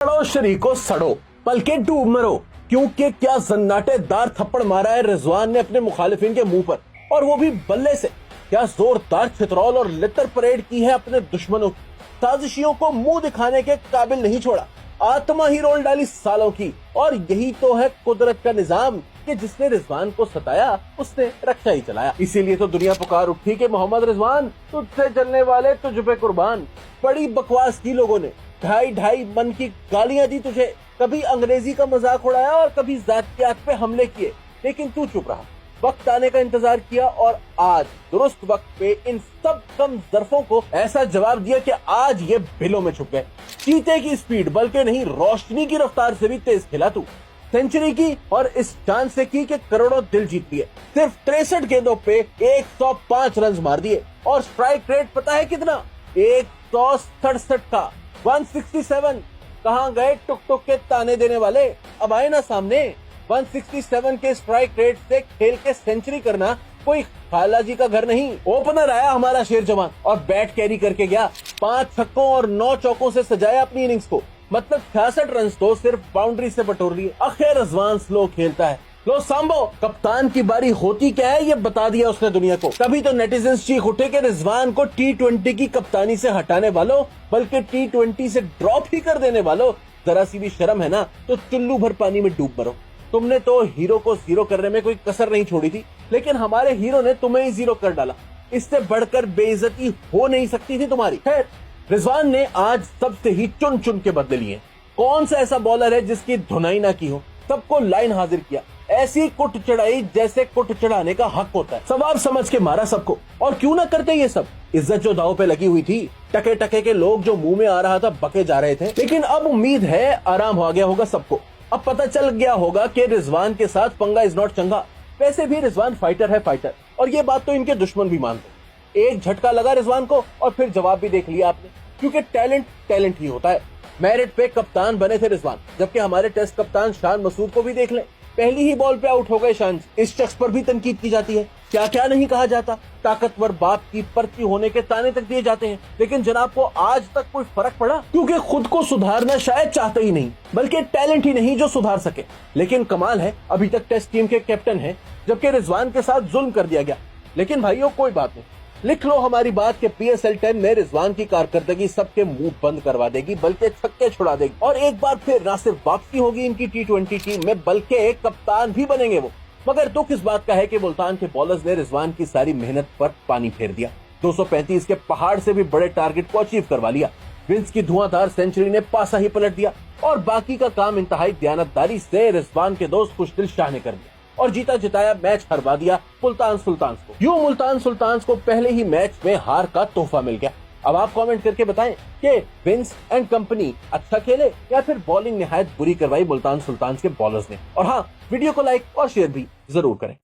सड़ो शरीको सड़ो, पल के डूब मरो, क्योंकि क्या जन्नाटेदार थप्पड़ मारा है रिजवान ने अपने मुखालिफिन के मुंह पर, और वो भी बल्ले से। क्या जोरदार छितरौल और लितर परेड की है अपने दुश्मनों की। साजिशियों को मुंह दिखाने के काबिल नहीं छोड़ा, आत्मा ही रोल डाली सालों की। और यही तो है कुदरत का निजाम कि जिसने रिजवान को सताया उसने रक्षा ही चलाया। इसीलिए तो दुनिया पुकार उठी कि मोहम्मद रिजवान तुझसे चलने वाले तुझ पे कुर्बान। बड़ी बकवास की लोगों ने, ढाई ढाई मन की गालियां दी तुझे, कभी अंग्रेजी का मजाक उड़ाया और कभी जातियात पे हमले किए, लेकिन तू चुप रहा, वक्त आने का इंतजार किया और आज दुरुस्त वक्त पे इन सब कम ज़र्फों को ऐसा जवाब दिया कि आज ये बिलों में छुप गए। चीते की स्पीड बल्कि नहीं, रोशनी की रफ्तार से भी तेज खेला तू। सेंचुरी की और इस चांस से की कि करोड़ों दिल जीत लिए। सिर्फ 63 गेंदों पे 105 रन मार दिए और स्ट्राइक रेट पता है कितना? 167 का। 167 कहाँ गए टुक टुक के ताने देने वाले? अब आए ना सामने। 167 के स्ट्राइक रेट से खेल के सेंचुरी करना कोई खाला जी का घर नहीं। ओपनर आया हमारा शेर जवान और बैट कैरी करके गया। 5 छक्कों और 9 चौकों से सजाया अपनी इनिंग्स को। मतलब 66 रन तो सिर्फ बाउंड्री से बटोर लिए। आखिर रिजवान स्लो खेलता है। लो सांबो, कप्तान की बारी होती क्या है ये बता दिया उसने दुनिया को। तभी तो नेटिजन्स चीख उठे कि रिजवान को T20 की कप्तानी से हटाने वालों, बल्कि T20 से ड्रॉप ही कर देने वालों, जरा सी भी शर्म है ना तो चुल्लू भर पानी में डूब मरो। तुमने तो हीरो को जीरो करने में कोई कसर नहीं छोड़ी थी, लेकिन हमारे हीरो ने तुम्हें ही जीरो कर डाला। इससे बढ़कर बेइज्जती हो नहीं सकती थी तुम्हारी। खैर, रिजवान ने आज सबसे ही चुन चुन के बदले लिए। कौन सा ऐसा बॉलर है जिसकी धुनाई ना की हो? सबको लाइन हाजिर किया, ऐसी कुट चढ़ाई जैसे कुट चढ़ाने का हक होता है। सवाब समझ के मारा सबको। और क्यों ना करते ये सब? इज्जत जो दाव पे लगी हुई थी, टके टके के लोग जो मुंह में आ रहा था बके जा रहे थे। लेकिन अब उम्मीद है आराम हो गया होगा सबको। अब पता चल गया होगा कि रिजवान के साथ पंगा इज नॉट चंगा। वैसे भी रिजवान फाइटर है फाइटर, और ये बात तो इनके दुश्मन भी मानते। एक झटका लगा रिजवान को और फिर जवाब भी देख लिया आपने, क्योंकि टैलेंट टैलेंट ही होता है। मेरिट पे कप्तान बने थे रिजवान, जबकि हमारे टेस्ट कप्तान शान मसूद को भी देख लें, पहली ही बॉल पे आउट हो गए शान। इस शख्स पर भी तनकीद की जाती है, क्या क्या नहीं कहा जाता। ताकतवर बाप की परती होने के ताने तक दिए जाते हैं, लेकिन जनाब को आज तक कोई फर्क पड़ा? क्योंकि खुद को सुधारना शायद चाहते ही नहीं, बल्कि टैलेंट ही नहीं जो सुधार सके। लेकिन कमाल है, अभी तक टेस्ट टीम के कैप्टन हैं, जबकि रिजवान के साथ जुल्म कर दिया गया। लेकिन भाइयों कोई बात नहीं, लिख लो हमारी बात कि PSL 10 में रिजवान की कारकर्दगी सबके मुंह बंद करवा देगी, बल्कि छक्के छुड़ा देगी। और एक बार फिर ना सिर्फ वापसी होगी इनकी T20 टीम में, बल्कि एक कप्तान भी बनेंगे वो। मगर दुख इस बात का है कि मुल्तान के बॉलर्स ने रिजवान की सारी मेहनत पर पानी फेर दिया। 235 के पहाड़ से भी बड़े टारगेट को अचीव करवा लिया। विंस की धुआंधार सेंचुरी ने पासा ही पलट दिया, और बाकी का काम इंतहाई दयानतदारी से रिजवान के दोस्त खुशदिल शाह ने कर दिया और जीता जिताया मैच हरवा दिया मुल्तान सुल्तान्स को। यूं मुल्तान सुल्तान्स को पहले ही मैच में हार का तोहफा मिल गया। अब आप कमेंट करके बताएं कि विंस एंड कंपनी अच्छा खेले या फिर बॉलिंग निहायत बुरी करवाई मुल्तान सुल्तान्स के बॉलर्स ने। और हाँ, वीडियो को लाइक और शेयर भी जरूर करें।